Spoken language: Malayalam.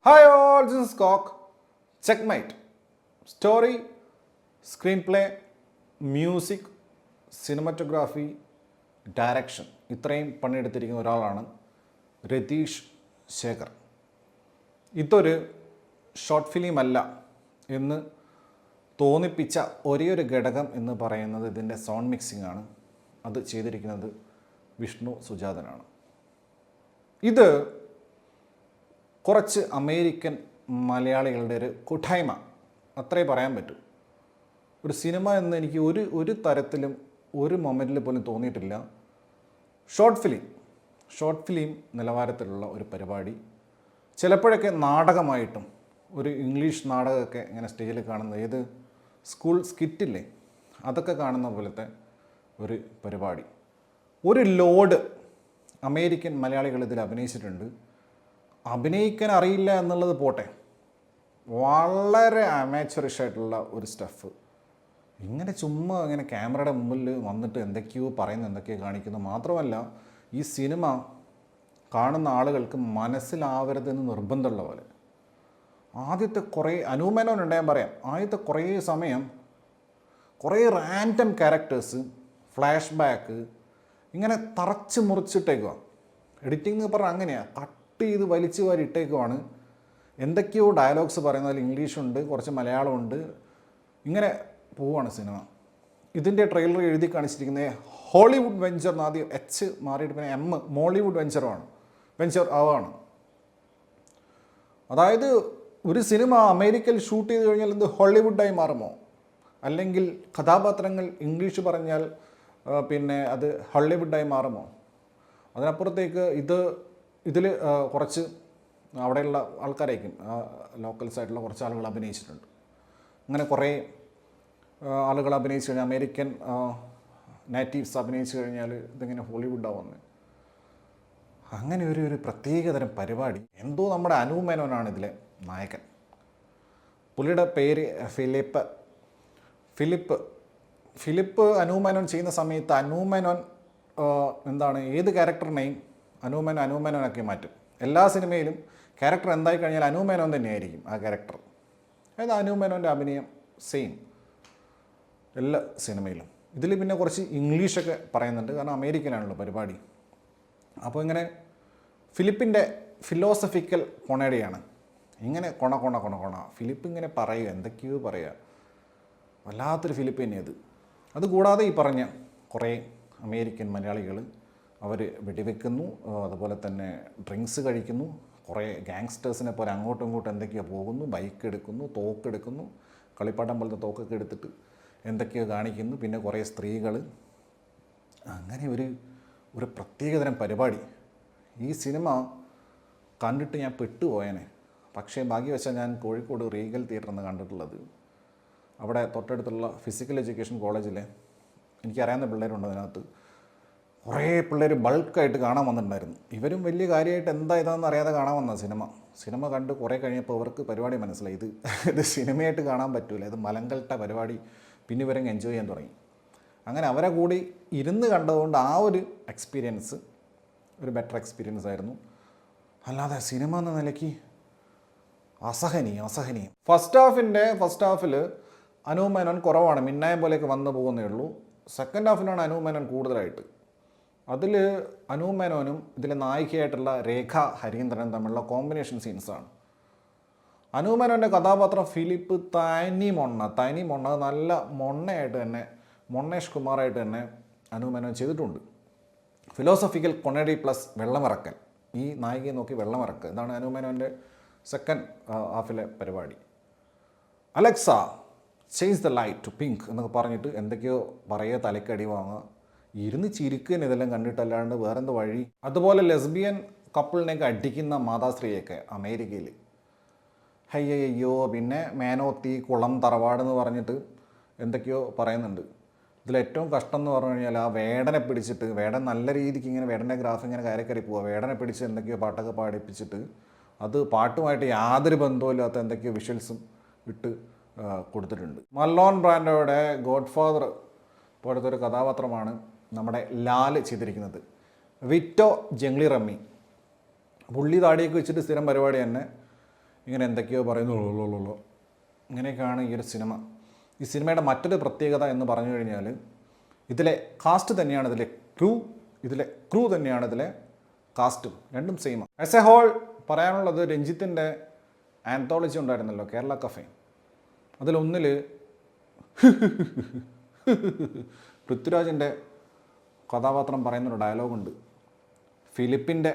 Hi all, this is Cock. Checkmate. Story, screenplay, music, cinematography, direction ഇത്രയും പണിയെടുത്തിരിക്കുന്ന ഒരാളാണ് രതീഷ് ശേഖർ. ഇതൊരു ഷോർട്ട് ഫിലിം അല്ല എന്ന് തോന്നിപ്പിച്ച ഒരേ ഒരു ഘടകം എന്ന് പറയുന്നത് ഇതിൻ്റെ സൗണ്ട് മിക്സിംഗ് ആണ്. അത് ചെയ്തിരിക്കുന്നത് വിഷ്ണു സുജാതനാണ്. ഇത് കുറച്ച് അമേരിക്കൻ മലയാളികളുടെ ഒരു കൂട്ടായ്മ അത്രേ പറയാൻ പറ്റൂ. ഒരു സിനിമ എന്ന് എനിക്ക് ഒരു തരത്തിലും ഒരു മൊമെൻറ്റിൽ പോലും തോന്നിയിട്ടില്ല. ഷോർട്ട് ഫിലിം നിലവാരത്തിലുള്ള ഒരു പരിപാടി, ചിലപ്പോഴൊക്കെ നാടകമായിട്ടും ഒരു ഇംഗ്ലീഷ് നാടകമൊക്കെ ഇങ്ങനെ സ്റ്റേജിൽ കാണുന്ന ഏത് സ്കൂൾ സ്കിറ്റില്ലേ അതൊക്കെ കാണുന്ന പോലത്തെ ഒരു പരിപാടി. ഒരു ലോഡ് അമേരിക്കൻ മലയാളികൾ ഇതിൽ അഭിനയിച്ചിട്ടുണ്ട്. അഭിനയിക്കാൻ അറിയില്ല എന്നുള്ളത് പോട്ടെ, വളരെ അമാച്ചറിഷ് ആയിട്ടുള്ള ഒരു സ്റ്റഫ്. ഇങ്ങനെ ചുമ്മാ ഇങ്ങനെ ക്യാമറയുടെ മുമ്പിൽ വന്നിട്ട് എന്തൊക്കെയോ പറയുന്നു, എന്തൊക്കെയോ കാണിക്കുന്നു. മാത്രമല്ല ഈ സിനിമ കാണുന്ന ആളുകൾക്ക് മനസ്സിലാവരുതെന്ന് നിർബന്ധമുള്ള പോലെ ആദ്യത്തെ കുറേ അനൂമേനോൻ ഉണ്ട് ഞാൻ പറയാം. ആദ്യത്തെ കുറേ സമയം കുറേ റാൻഡം ക്യാരക്ടേഴ്സ്, ഫ്ലാഷ് ബാക്ക് ഇങ്ങനെ തറച്ച് മുറിച്ചിട്ടേക്കുക. എഡിറ്റിംഗ് എന്ന് പറഞ്ഞാൽ അങ്ങനെയാണ്, കട്ട് ചെയ്ത് വലിച്ചു വാരി ഇട്ടേക്കുവാണ്. എന്തൊക്കെയോ ഡയലോഗ്സ് പറയുന്നതിൽ ഇംഗ്ലീഷുണ്ട്, കുറച്ച് മലയാളമുണ്ട്, ഇങ്ങനെ പോവുകയാണ് സിനിമ. ഇതിൻ്റെ ട്രെയിലർ എഴുതി കാണിച്ചിരിക്കുന്നത് ഹോളിവുഡ് വെഞ്ചർ എന്ന് ആദ്യം എച്ച് മാറിയിട്ട് പിന്നെ എം മോളിവുഡ് വെഞ്ചർ ആവാണ്. അതായത് ഒരു സിനിമ അമേരിക്കയിൽ ഷൂട്ട് ചെയ്ത് കഴിഞ്ഞാൽ ഇത് ഹോളിവുഡായി മാറുമോ, അല്ലെങ്കിൽ കഥാപാത്രങ്ങൾ ഇംഗ്ലീഷ് പറഞ്ഞാൽ പിന്നെ അത് ഹോളിവുഡായി മാറുമോ? അതിനപ്പുറത്തേക്ക് ഇതിൽ കുറച്ച് അവിടെയുള്ള ആൾക്കാരായിരിക്കും, ലോക്കൽസായിട്ടുള്ള കുറച്ച് ആളുകൾ അഭിനയിച്ചിട്ടുണ്ട്. അങ്ങനെ കുറേ ആളുകൾ അഭിനയിച്ചു കഴിഞ്ഞാൽ, അമേരിക്കൻ നേറ്റീവ്സ് അഭിനയിച്ചു കഴിഞ്ഞാൽ ഇതിങ്ങനെ ഹോളിവുഡാവുന്നത്. അങ്ങനെ ഒരു പ്രത്യേകതരം പരിപാടി. എന്തോ നമ്മുടെ അനൂ മേനോനാണ് ഇതിലെ നായകൻ. പുള്ളിയുടെ പേര് ഫിലിപ്പ് അനൂ മേനോൻ ചെയ്യുന്ന സമയത്ത് അനൂ മേനോൻ ഏത് ക്യാരക്ടറിനെയും അനൂ മേനോനാക്കി മാറ്റും. എല്ലാ സിനിമയിലും ക്യാരക്ടർ എന്തായി കഴിഞ്ഞാൽ അനൂ മേനോൻ തന്നെയായിരിക്കും ആ ക്യാരക്ടർ. അതായത് അനൂ മേനോൻ്റെ അഭിനയം സെയിം എല്ലാ സിനിമയിലും. ഇതിൽ പിന്നെ കുറച്ച് ഇംഗ്ലീഷൊക്കെ പറയുന്നുണ്ട്, കാരണം അമേരിക്കയിലാണല്ലോ പരിപാടി. അപ്പോൾ ഇങ്ങനെ ഫിലിപ്പിൻ്റെ ഫിലോസഫിക്കൽ കൊണേഡിയാണ്. ഇങ്ങനെ കൊണ ഫിലിപ്പ് ഇങ്ങനെ പറയുക, എന്തൊക്കെയോ പറയുക. വല്ലാത്തൊരു ഫിലിപ്പ് തന്നെയത്. അതുകൂടാതെ ഈ പറഞ്ഞ കുറേ അമേരിക്കൻ മലയാളികൾ അവർ വെടിവെക്കുന്നു, അതുപോലെ തന്നെ ഡ്രിങ്ക്സ് കഴിക്കുന്നു, കുറേ ഗാങ്സ്റ്റേഴ്സിനെ പോലെ അങ്ങോട്ടും ഇങ്ങോട്ടും എന്തൊക്കെയോ പോകുന്നു, ബൈക്ക് എടുക്കുന്നു, തോക്കെടുക്കുന്നു, കളിപ്പാട്ടം പോലത്തെ തോക്കൊക്കെ എടുത്തിട്ട് എന്തൊക്കെയോ കാണിക്കുന്നു. പിന്നെ കുറേ സ്ത്രീകൾ, അങ്ങനെ ഒരു പ്രത്യേകതരം പരിപാടി. ഈ സിനിമ കണ്ടിട്ട് ഞാൻ പെട്ടുപോയേനെ. പക്ഷേ ഭാഗ്യവശാൽ ഞാൻ കോഴിക്കോട് റീഗൽ തിയേറ്ററിൽ കണ്ടിട്ടുള്ളത്. അവിടെ തൊട്ടടുത്തുള്ള ഫിസിക്കൽ എഡ്യൂക്കേഷൻ കോളേജിലെ എനിക്കറിയാവുന്ന പിള്ളേരുണ്ട്. അതിനകത്ത് കുറേ പിള്ളേർ ബൾക്കായിട്ട് കാണാൻ വന്നിട്ടുണ്ടായിരുന്നു. ഇവരും വലിയ കാര്യമായിട്ട് ഇതാണെന്ന് അറിയാതെ കാണാൻ വന്ന സിനിമ കണ്ട് കുറേ കഴിഞ്ഞപ്പോൾ അവർക്ക് പരിപാടി മനസ്സിലായി, ഇത് സിനിമയായിട്ട് കാണാൻ പറ്റില്ല, ഇത് മലങ്കൾട്ട പരിപാടി. പിന്നെ ഇവരങ്ങ് എൻജോയ് ചെയ്യാൻ തുടങ്ങി. അങ്ങനെ അവരെ കൂടി ഇരുന്ന് കണ്ടതുകൊണ്ട് ആ ഒരു എക്സ്പീരിയൻസ് ഒരു ബെറ്റർ എക്സ്പീരിയൻസ് ആയിരുന്നു. അല്ലാതെ സിനിമ എന്ന നിലയ്ക്ക് അസഹനീയം. ഫസ്റ്റ് ഹാഫിൽ അനൂ മേനോൻ കുറവാണ്, മിന്നായം പോലെയൊക്കെ വന്നു പോകുന്നേ ഉള്ളൂ. സെക്കൻഡ് ഹാഫിലാണ് അനൂ മേനോൻ കൂടുതലായിട്ട്. അതിൽ അനൂ മേനോനും ഇതിലെ നായികയായിട്ടുള്ള രേഖ ഹരീന്ദ്രനും തമ്മിലുള്ള കോമ്പിനേഷൻ സീൻസാണ്. അനൂ മേനോൻ്റെ കഥാപാത്രം ഫിലിപ്പ് തനി മൊണ്ണ നല്ല മൊണ്ണയായിട്ട് തന്നെ, മൊണ്ണേഷ് കുമാറായിട്ട് തന്നെ അനൂ മേനോൻ ചെയ്തിട്ടുണ്ട്. ഫിലോസഫിക്കൽ കൊണേഡി പ്ലസ് വെള്ളമിറക്കൽ, ഈ നായികയെ നോക്കി വെള്ളമിറക്കൽ, ഇതാണ് അനൂ മേനോൻ്റെ സെക്കൻഡ് ഹാഫിലെ പരിപാടി. Alexa change the light to pink എന്നൊക്കെ പറഞ്ഞിട്ട് എന്തൊക്കെയോ പറയുക, തലക്കടി വാങ്ങുക, ഇരുന്ന് ചിരിക്കുകയും ഇതെല്ലാം കണ്ടിട്ടല്ലാണ്ട് വേറെന്ത് വഴി. അതുപോലെ ലെസ്ബിയൻ കപ്പിളിനെയൊക്കെ അടിക്കുന്ന മാതാശ്രീയൊക്കെ അമേരിക്കയിൽ അയ്യോ. പിന്നെ മേനോത്തി കുളം തറവാട് എന്ന് പറഞ്ഞിട്ട് എന്തൊക്കെയോ പറയുന്നുണ്ട്. ഇതിലേറ്റവും കഷ്ടം എന്ന് പറഞ്ഞു കഴിഞ്ഞാൽ ആ വേടനെ പിടിച്ചിട്ട്, വേടൻ നല്ല രീതിക്ക് ഇങ്ങനെ വേടൻ്റെ ഗ്രാഫ് ഇങ്ങനെ കയറി പോവുക, വേടനെ പിടിച്ച് എന്തൊക്കെയോ പാട്ടൊക്കെ പാടിപ്പിച്ചിട്ട് അത് പാട്ടുമായിട്ട് യാതൊരു ബന്ധവുമില്ലാത്ത എന്തൊക്കെയോ വിഷ്വൽസും ഇട്ട് കൊടുത്തിട്ടുണ്ട്. മർലോൺ ബ്രാൻഡോയുടെ ഗോഡ് ഫാദർ പോലത്തെ ഒരു കഥാപാത്രമാണ് നമ്മുടെ ലാല് ചെയ്തിരിക്കുന്നത്. വിറ്റോ ജംഗ്ലി റമ്മി, പുള്ളി താടിയൊക്കെ വെച്ചിട്ട് സ്ഥിരം പരിപാടി തന്നെ. ഇങ്ങനെ എന്തൊക്കെയോ പറയുന്നു ഇങ്ങനെയൊക്കെയാണ് ഈ ഒരു സിനിമ. ഈ സിനിമയുടെ മറ്റൊരു പ്രത്യേകത എന്ന് പറഞ്ഞു കഴിഞ്ഞാൽ ഇതിലെ കാസ്റ്റ് തന്നെയാണ് ഇതിലെ ക്രൂ തന്നെയാണ് ഇതിലെ കാസ്റ്റും, രണ്ടും സെയിമാണ്. ആസ് എ ഹോൾ പറയാനുള്ളത്, രഞ്ജിത്തിൻ്റെ ആന്തോളജി ഉണ്ടായിരുന്നല്ലോ കേരള കഫേ, അതിലൊന്നിൽ പൃഥ്വിരാജിൻ്റെ കഥാപാത്രം പറയുന്നൊരു ഡയലോഗുണ്ട്. ഫിലിപ്പിൻ്റെ